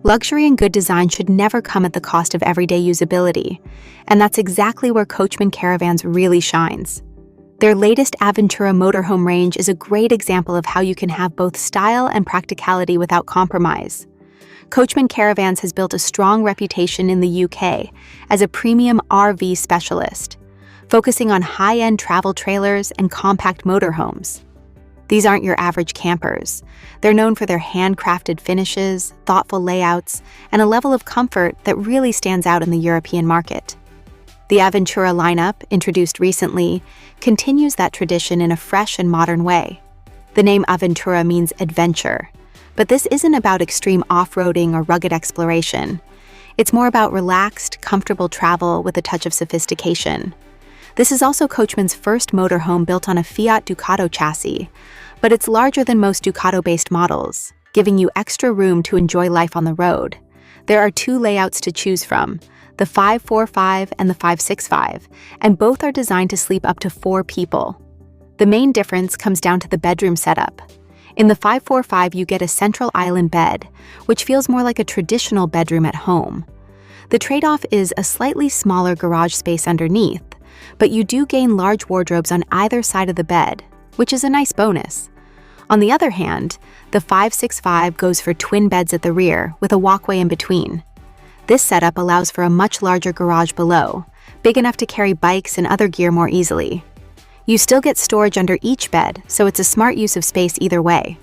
Luxury and good design should never come at the cost of everyday usability, and that's exactly where Coachman Caravans really shines. Their latest Avventura Motorhome range is a great example of how you can have both style and practicality without compromise. Coachman Caravans has built a strong reputation in the UK as a premium RV specialist, focusing on high-end travel trailers and compact motorhomes. These aren't your average campers. They're known for their handcrafted finishes, thoughtful layouts, and a level of comfort that really stands out in the European market. The Avventura lineup, introduced recently, continues that tradition in a fresh and modern way. The name Avventura means adventure, but this isn't about extreme off-roading or rugged exploration. It's more about relaxed, comfortable travel with a touch of sophistication. This is also Coachman's first motorhome built on a Fiat Ducato chassis, but it's larger than most Ducato-based models, giving you extra room to enjoy life on the road. There are two layouts to choose from, the 545 and the 565, and both are designed to sleep up to 4 people. The main difference comes down to the bedroom setup. In the 545, you get a central island bed, which feels more like a traditional bedroom at home. The trade-off is a slightly smaller garage space underneath, but you do gain large wardrobes on either side of the bed, which is a nice bonus. On the other hand, the 565 goes for twin beds at the rear with a walkway in between. This setup allows for a much larger garage below, big enough to carry bikes and other gear more easily. You still get storage under each bed, so it's a smart use of space either way.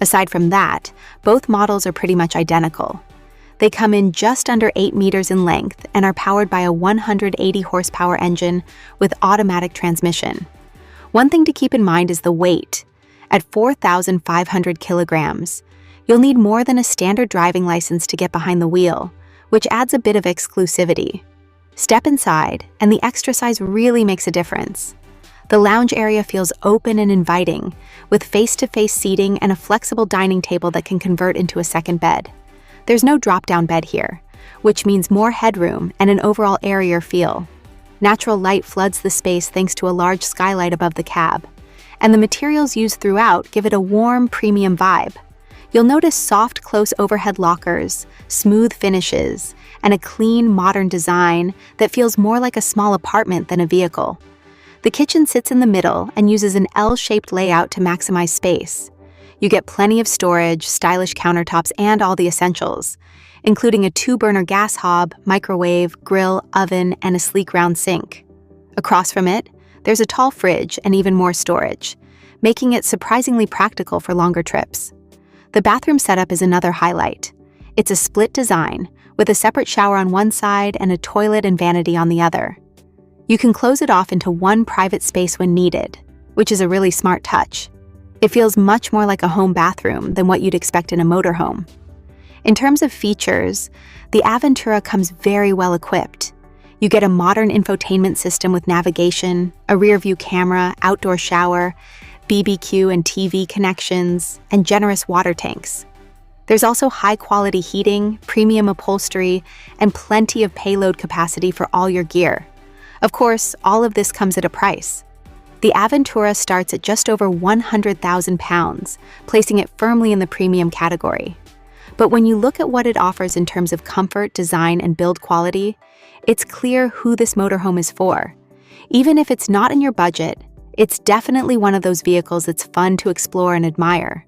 Aside from that, both models are pretty much identical. They come in just under 8 meters in length and are powered by a 180 horsepower engine with automatic transmission. One thing to keep in mind is the weight. At 4,500 kilograms, you'll need more than a standard driving license to get behind the wheel, which adds a bit of exclusivity. Step inside, and the extra size really makes a difference. The lounge area feels open and inviting, with face-to-face seating and a flexible dining table that can convert into a second bed. There's no drop-down bed here, which means more headroom and an overall airier feel. Natural light floods the space thanks to a large skylight above the cab, and the materials used throughout give it a warm, premium vibe. You'll notice soft, close overhead lockers, smooth finishes, and a clean, modern design that feels more like a small apartment than a vehicle. The kitchen sits in the middle and uses an L-shaped layout to maximize space. You get plenty of storage, stylish countertops, and all the essentials, including a 2-burner gas hob, microwave, grill, oven, and a sleek round sink. Across from it, there's a tall fridge and even more storage, making it surprisingly practical for longer trips. The bathroom setup is another highlight. It's a split design, with a separate shower on one side and a toilet and vanity on the other. You can close it off into one private space when needed, which is a really smart touch. It feels much more like a home bathroom than what you'd expect in a motorhome. In terms of features, the Avventura comes very well equipped. You get a modern infotainment system with navigation, a rear-view camera, outdoor shower, BBQ and TV connections, and generous water tanks. There's also high-quality heating, premium upholstery, and plenty of payload capacity for all your gear. Of course, all of this comes at a price. The Avventura starts at just over £100,000, placing it firmly in the premium category. But when you look at what it offers in terms of comfort, design, and build quality, it's clear who this motorhome is for. Even if it's not in your budget, it's definitely one of those vehicles that's fun to explore and admire.